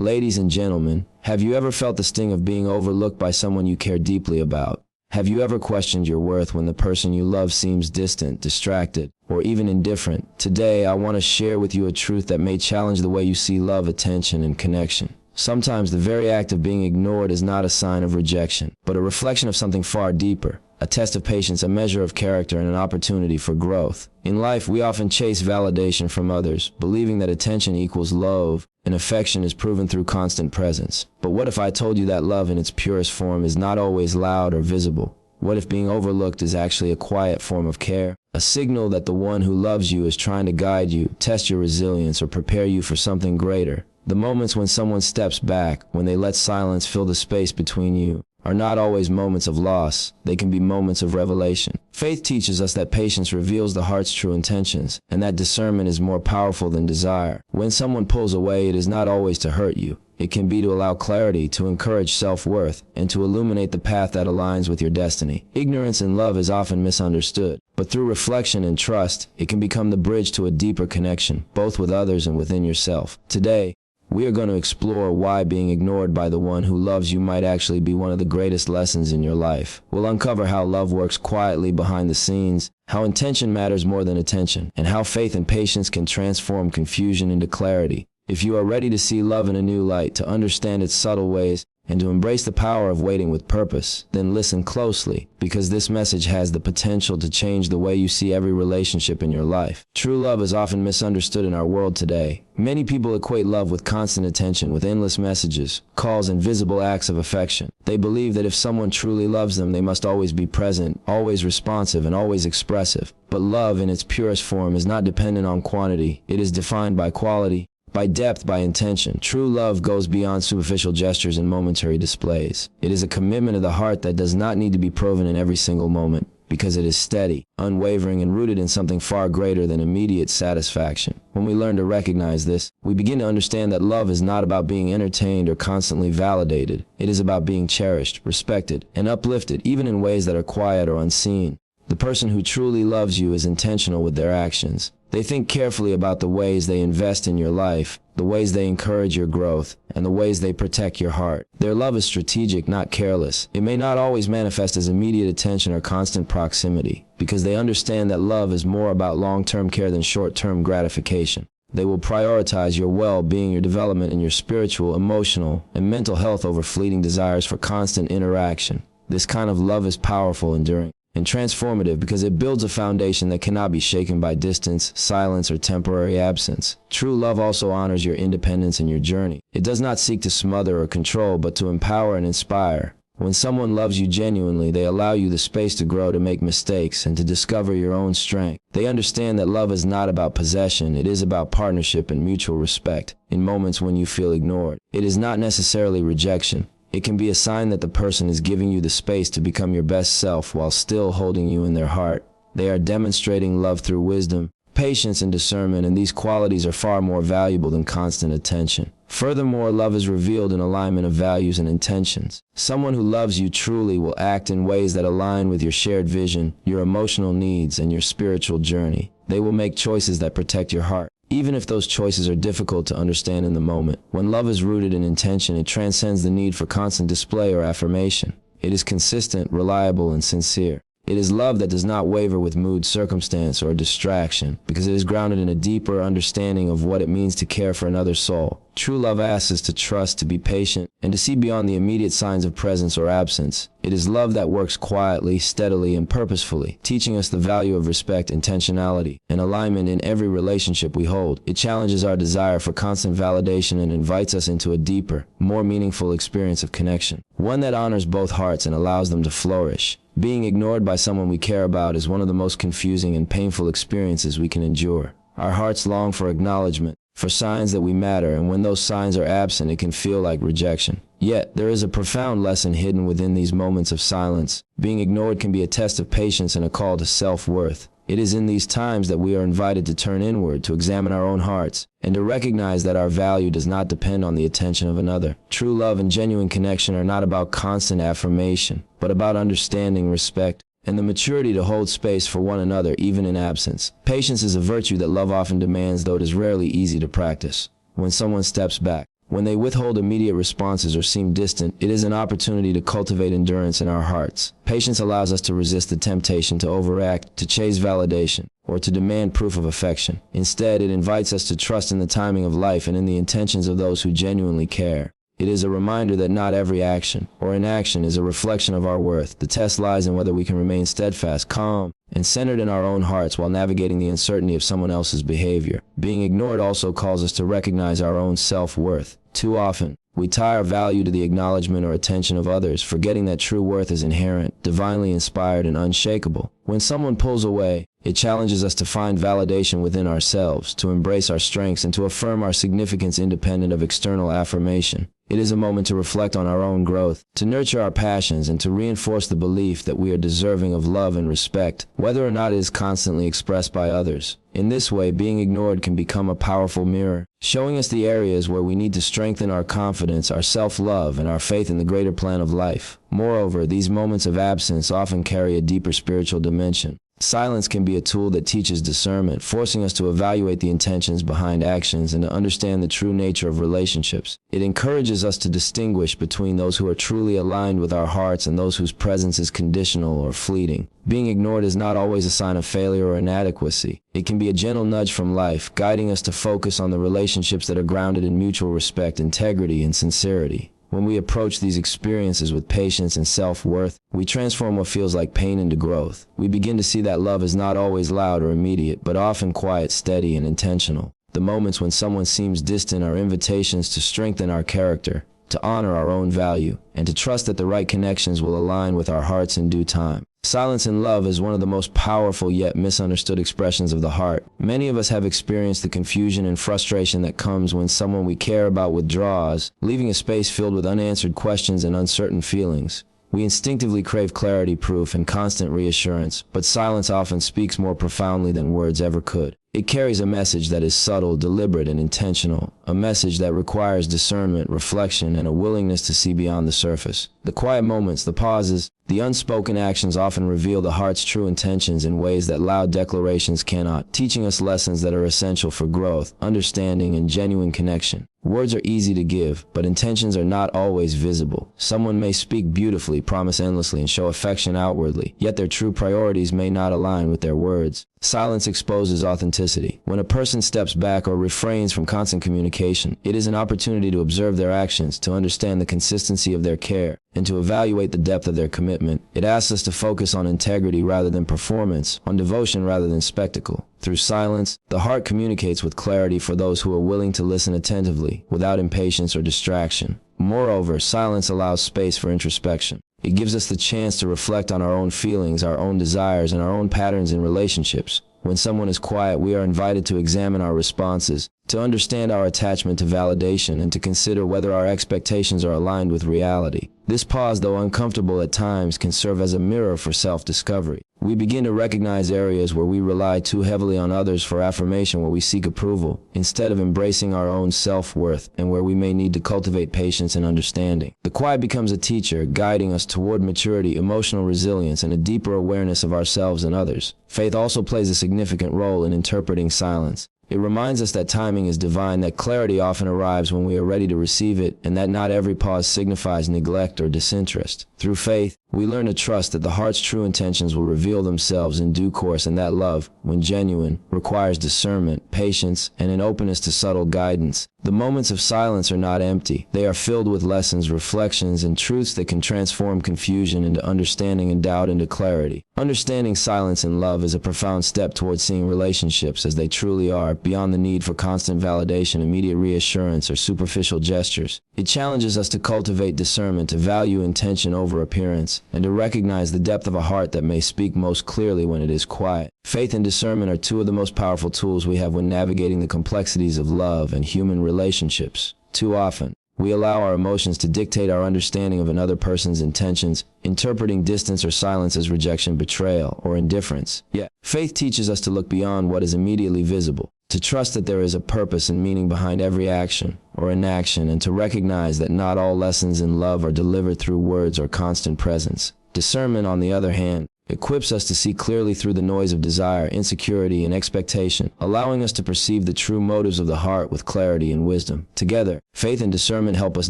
Ladies and gentlemen, have you ever felt the sting of being overlooked by someone you care deeply about? Have you ever questioned your worth when the person you love seems distant, distracted, or even indifferent? Today, I want to share with you a truth that may challenge the way you see love, attention, and connection. Sometimes the very act of being ignored is not a sign of rejection, but a reflection of something far deeper, a test of patience, a measure of character, and an opportunity for growth. In life, we often chase validation from others, believing that attention equals love, and affection is proven through constant presence. But what if I told you that love in its purest form is not always loud or visible? What if being overlooked is actually a quiet form of care? A signal that the one who loves you is trying to guide you, test your resilience, or prepare you for something greater. The moments when someone steps back, when they let silence fill the space between you, are not always moments of loss. They can be moments of revelation. Faith teaches us that patience reveals the heart's true intentions, and that discernment is more powerful than desire. When someone pulls away, it is not always to hurt you. It can be to allow clarity, to encourage self-worth, and to illuminate the path that aligns with your destiny. Ignorance in love is often misunderstood, but through reflection and trust, it can become the bridge to a deeper connection, both with others and within yourself. Today, we are going to explore why being ignored by the one who loves you might actually be one of the greatest lessons in your life. We'll uncover how love works quietly behind the scenes, how intention matters more than attention, and how faith and patience can transform confusion into clarity. If you are ready to see love in a new light, to understand its subtle ways, and to embrace the power of waiting with purpose, then listen closely, because this message has the potential to change the way you see every relationship in your life. True love is often misunderstood in our world today. Many people equate love with constant attention, with endless messages, calls, and visible acts of affection. They believe that if someone truly loves them, they must always be present, always responsive, and always expressive. But love in its purest form is not dependent on quantity. It is defined by quality, by depth, by intention. True love goes beyond superficial gestures and momentary displays. It is a commitment of the heart that does not need to be proven in every single moment, because it is steady, unwavering, and rooted in something far greater than immediate satisfaction. When we learn to recognize this, we begin to understand that love is not about being entertained or constantly validated. It is about being cherished, respected, and uplifted, even in ways that are quiet or unseen. The person who truly loves you is intentional with their actions. They think carefully about the ways they invest in your life, the ways they encourage your growth, and the ways they protect your heart. Their love is strategic, not careless. It may not always manifest as immediate attention or constant proximity, because they understand that love is more about long-term care than short-term gratification. They will prioritize your well-being, your development, and your spiritual, emotional, and mental health over fleeting desires for constant interaction. This kind of love is powerful, enduring, and transformative because it builds a foundation that cannot be shaken by distance, silence, or temporary absence. True love also honors your independence and your journey. It does not seek to smother or control, but to empower and inspire. When someone loves you genuinely, they allow you the space to grow, to make mistakes, and to discover your own strength. They understand that love is not about possession. It is about partnership and mutual respect. In moments when you feel ignored, it is not necessarily rejection. It can be a sign that the person is giving you the space to become your best self while still holding you in their heart. They are demonstrating love through wisdom, patience, and discernment, and these qualities are far more valuable than constant attention. Furthermore, love is revealed in alignment of values and intentions. Someone who loves you truly will act in ways that align with your shared vision, your emotional needs, and your spiritual journey. They will make choices that protect your heart, even if those choices are difficult to understand in the moment. When love is rooted in intention, it transcends the need for constant display or affirmation. It is consistent, reliable, and sincere. It is love that does not waver with mood, circumstance, or distraction, because it is grounded in a deeper understanding of what it means to care for another's soul. True love asks us to trust, to be patient, and to see beyond the immediate signs of presence or absence. It is love that works quietly, steadily, and purposefully, teaching us the value of respect, intentionality, and alignment in every relationship we hold. It challenges our desire for constant validation and invites us into a deeper, more meaningful experience of connection, one that honors both hearts and allows them to flourish. Being ignored by someone we care about is one of the most confusing and painful experiences we can endure. Our hearts long for acknowledgement, for signs that we matter, and when those signs are absent, it can feel like rejection. Yet, there is a profound lesson hidden within these moments of silence. Being ignored can be a test of patience and a call to self-worth. It is in these times that we are invited to turn inward, to examine our own hearts, and to recognize that our value does not depend on the attention of another. True love and genuine connection are not about constant affirmation, but about understanding, respect, and the maturity to hold space for one another even in absence. Patience is a virtue that love often demands, though it is rarely easy to practice. When someone steps back, When they withhold immediate responses or seem distant, it is an opportunity to cultivate endurance in our hearts. Patience allows us to resist the temptation to overact, to chase validation, or to demand proof of affection. Instead, it invites us to trust in the timing of life and in the intentions of those who genuinely care. It is a reminder that not every action or inaction is a reflection of our worth. The test lies in whether we can remain steadfast, calm, and centered in our own hearts while navigating the uncertainty of someone else's behavior. Being ignored also calls us to recognize our own self-worth. Too often, we tie our value to the acknowledgement or attention of others, forgetting that true worth is inherent, divinely inspired, and unshakable. When someone pulls away, it challenges us to find validation within ourselves, to embrace our strengths, and to affirm our significance independent of external affirmation. It is a moment to reflect on our own growth, to nurture our passions, and to reinforce the belief that we are deserving of love and respect, whether or not it is constantly expressed by others. In this way, being ignored can become a powerful mirror, showing us the areas where we need to strengthen our confidence, our self-love, and our faith in the greater plan of life. Moreover, these moments of absence often carry a deeper spiritual dimension. Silence can be a tool that teaches discernment, forcing us to evaluate the intentions behind actions and to understand the true nature of relationships. It encourages us to distinguish between those who are truly aligned with our hearts and those whose presence is conditional or fleeting. Being ignored is not always a sign of failure or inadequacy. It can be a gentle nudge from life, guiding us to focus on the relationships that are grounded in mutual respect, integrity, and sincerity. When we approach these experiences with patience and self-worth, we transform what feels like pain into growth. We begin to see that love is not always loud or immediate, but often quiet, steady, and intentional. The moments when someone seems distant are invitations to strengthen our character, to honor our own value, and to trust that the right connections will align with our hearts in due time. Silence in love is one of the most powerful yet misunderstood expressions of the heart. Many of us have experienced the confusion and frustration that comes when someone we care about withdraws, leaving a space filled with unanswered questions and uncertain feelings. We instinctively crave clarity, proof, and constant reassurance, but silence often speaks more profoundly than words ever could. It carries a message that is subtle, deliberate, and intentional, a message that requires discernment, reflection, and a willingness to see beyond the surface. The quiet moments, the pauses, the unspoken actions often reveal the heart's true intentions in ways that loud declarations cannot, teaching us lessons that are essential for growth, understanding, and genuine connection. Words are easy to give, but intentions are not always visible. Someone may speak beautifully, promise endlessly, and show affection outwardly, yet their true priorities may not align with their words. Silence exposes authenticity. When a person steps back or refrains from constant communication, it is an opportunity to observe their actions, to understand the consistency of their care, and to evaluate the depth of their commitment. It asks us to focus on integrity rather than performance, on devotion rather than spectacle. Through silence, the heart communicates with clarity for those who are willing to listen attentively, without impatience or distraction. Moreover, silence allows space for introspection. It gives us the chance to reflect on our own feelings, our own desires, and our own patterns in relationships. When someone is quiet, we are invited to examine our responses, to understand our attachment to validation, and to consider whether our expectations are aligned with reality. This pause, though uncomfortable at times, can serve as a mirror for self-discovery. We begin to recognize areas where we rely too heavily on others for affirmation, where we seek approval, instead of embracing our own self-worth, and where we may need to cultivate patience and understanding. The quiet becomes a teacher, guiding us toward maturity, emotional resilience, and a deeper awareness of ourselves and others. Faith also plays a significant role in interpreting silence. It reminds us that timing is divine, that clarity often arrives when we are ready to receive it, and that not every pause signifies neglect or disinterest. Through faith, we learn to trust that the heart's true intentions will reveal themselves in due course, and that love, when genuine, requires discernment, patience, and an openness to subtle guidance. The moments of silence are not empty. They are filled with lessons, reflections, and truths that can transform confusion into understanding and doubt into clarity. Understanding silence in love is a profound step towards seeing relationships as they truly are, beyond the need for constant validation, immediate reassurance, or superficial gestures. It challenges us to cultivate discernment, to value intention over appearance, and to recognize the depth of a heart that may speak most clearly when it is quiet. Faith and discernment are two of the most powerful tools we have when navigating the complexities of love and human relationships. Too often, we allow our emotions to dictate our understanding of another person's intentions, interpreting distance or silence as rejection, betrayal, or indifference. Yet, faith teaches us to look beyond what is immediately visible, to trust that there is a purpose and meaning behind every action or inaction, and to recognize that not all lessons in love are delivered through words or constant presence. Discernment, on the other hand, equips us to see clearly through the noise of desire, insecurity, and expectation, allowing us to perceive the true motives of the heart with clarity and wisdom. Together, faith and discernment help us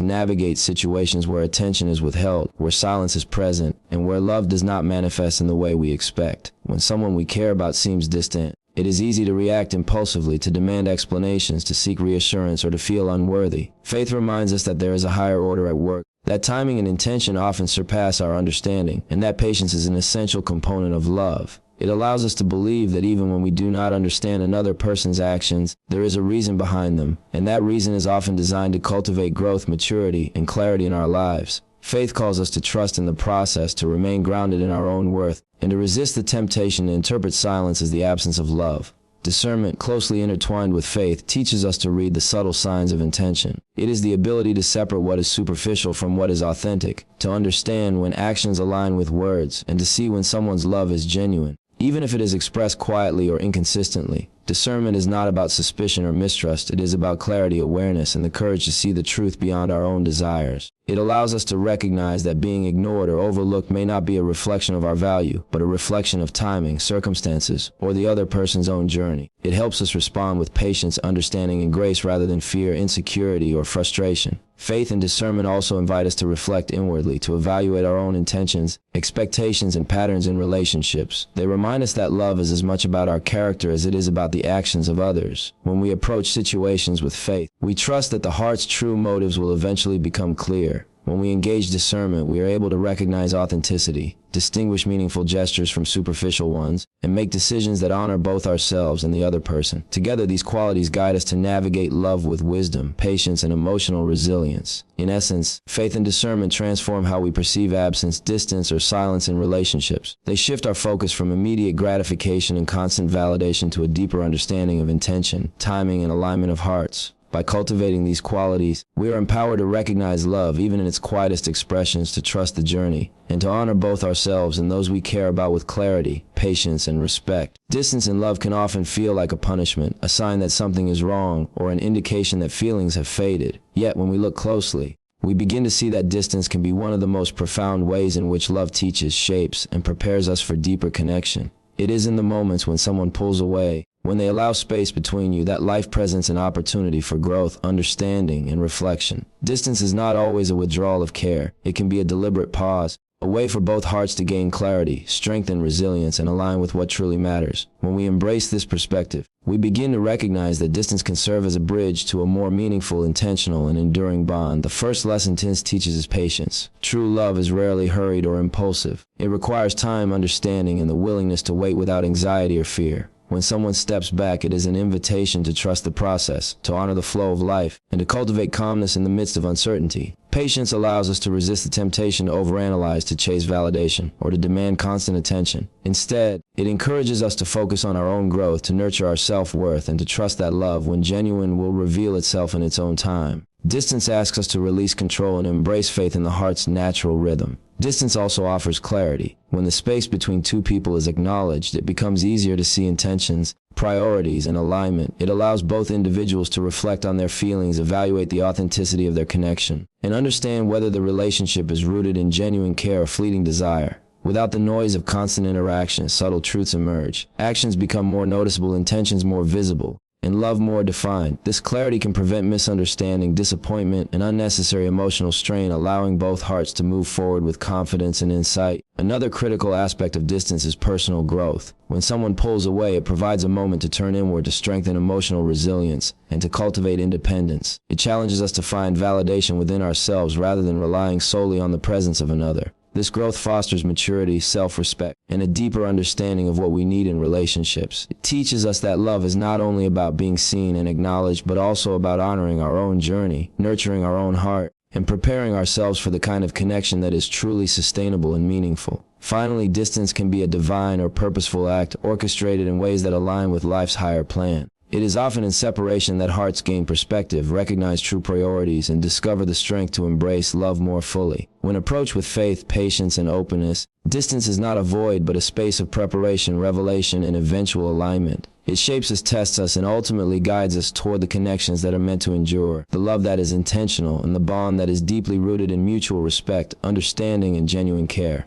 navigate situations where attention is withheld, where silence is present, and where love does not manifest in the way we expect. When someone we care about seems distant, it is easy to react impulsively, to demand explanations, to seek reassurance, or to feel unworthy. Faith reminds us that there is a higher order at work, that timing and intention often surpass our understanding, and that patience is an essential component of love. It allows us to believe that even when we do not understand another person's actions, there is a reason behind them, and that reason is often designed to cultivate growth, maturity, and clarity in our lives. Faith calls us to trust in the process, to remain grounded in our own worth, and to resist the temptation to interpret silence as the absence of love. Discernment, closely intertwined with faith, teaches us to read the subtle signs of intention. It is the ability to separate what is superficial from what is authentic, to understand when actions align with words, and to see when someone's love is genuine, even if it is expressed quietly or inconsistently. Discernment is not about suspicion or mistrust. It is about clarity, awareness, and the courage to see the truth beyond our own desires. It allows us to recognize that being ignored or overlooked may not be a reflection of our value, but a reflection of timing, circumstances, or the other person's own journey. It helps us respond with patience, understanding, and grace rather than fear, insecurity, or frustration. Faith and discernment also invite us to reflect inwardly, to evaluate our own intentions, expectations, and patterns in relationships. They remind us that love is as much about our character as it is about the actions of others. When we approach situations with faith, we trust that the heart's true motives will eventually become clear. When we engage discernment, we are able to recognize authenticity, distinguish meaningful gestures from superficial ones, and make decisions that honor both ourselves and the other person. Together, these qualities guide us to navigate love with wisdom, patience, and emotional resilience. In essence, faith and discernment transform how we perceive absence, distance, or silence in relationships. They shift our focus from immediate gratification and constant validation to a deeper understanding of intention, timing, and alignment of hearts. By cultivating these qualities, we are empowered to recognize love even in its quietest expressions, to trust the journey, and to honor both ourselves and those we care about with clarity, patience, and respect. Distance in love can often feel like a punishment, a sign that something is wrong, or an indication that feelings have faded. Yet, when we look closely, we begin to see that distance can be one of the most profound ways in which love teaches, shapes, and prepares us for deeper connection. It is in the moments when someone pulls away, when they allow space between you, that life presents an opportunity for growth, understanding, and reflection. Distance is not always a withdrawal of care. It can be a deliberate pause, a way for both hearts to gain clarity, strengthen resilience, and align with what truly matters. When we embrace this perspective, we begin to recognize that distance can serve as a bridge to a more meaningful, intentional, and enduring bond. The first lesson Tinz teaches is patience. True love is rarely hurried or impulsive. It requires time, understanding, and the willingness to wait without anxiety or fear. When someone steps back, it is an invitation to trust the process, to honor the flow of life, and to cultivate calmness in the midst of uncertainty. Patience allows us to resist the temptation to overanalyze, to chase validation, or to demand constant attention. Instead, it encourages us to focus on our own growth, to nurture our self-worth, and to trust that love, when genuine, will reveal itself in its own time. Distance asks us to release control and embrace faith in the heart's natural rhythm. Distance also offers clarity. When the space between two people is acknowledged, it becomes easier to see intentions, priorities, and alignment. It allows both individuals to reflect on their feelings, evaluate the authenticity of their connection, and understand whether the relationship is rooted in genuine care or fleeting desire. Without the noise of constant interaction, subtle truths emerge. Actions become more noticeable, intentions more visible, and love more defined. This clarity can prevent misunderstanding, disappointment, and unnecessary emotional strain, allowing both hearts to move forward with confidence and insight. Another critical aspect of distance is personal growth. When someone pulls away, it provides a moment to turn inward, to strengthen emotional resilience, and to cultivate independence. It challenges us to find validation within ourselves rather than relying solely on the presence of another. This growth fosters maturity, self-respect, and a deeper understanding of what we need in relationships. It teaches us that love is not only about being seen and acknowledged, but also about honoring our own journey, nurturing our own heart, and preparing ourselves for the kind of connection that is truly sustainable and meaningful. Finally, distance can be a divine or purposeful act, orchestrated in ways that align with life's higher plan. It is often in separation that hearts gain perspective, recognize true priorities, and discover the strength to embrace love more fully. When approached with faith, patience, and openness, distance is not a void but a space of preparation, revelation, and eventual alignment. It shapes us, tests us, and ultimately guides us toward the connections that are meant to endure, the love that is intentional, and the bond that is deeply rooted in mutual respect, understanding, and genuine care.